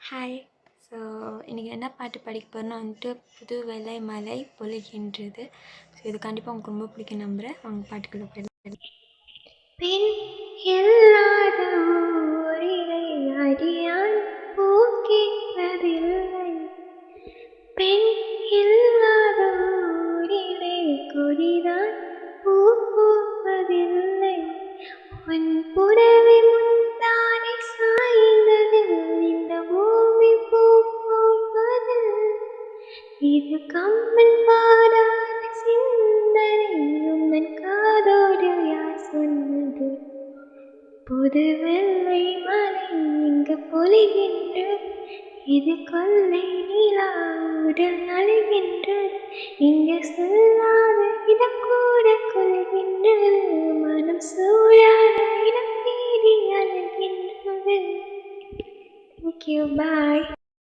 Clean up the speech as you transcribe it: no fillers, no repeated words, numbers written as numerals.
Hi. So இன்றைக்கி என்ன பாட்டு படிக்க போகிறேன்னா புது வெள்ளை மலை பொழிகின்றது. ஸோ இது கண்டிப்பாக உங்களுக்கு ரொம்ப பிடிக்கும் நம்புகிறேன். அவங்க பாட்டுக்குள்ளே போயிடலாம். பெண் இல்லாத ஊரிலே அடியான் பூ கேட்பதில்லை. பெண் இல்லாத ஊரிலே கொடிதான் பூ பூப்பதில்லை. உன் புடவை முந்தானை சாய்ந்ததில் இந்த பூமி பூ பூப்பது. இது கம்மன் பாடாத சிந்தனை உந்தன் காதோடு யார் சொன்னது? புது வெள்ளை மலை இங்கு பொழிகின்றது. இது கொள்ளை நிலா உடல் நழுகின்றது. இங்கு சொல்லாத இடம் கூட கொள்கின்றது. மனம் சூழாத இடம் தேடி அழுகின்றது. Thank you. Bye.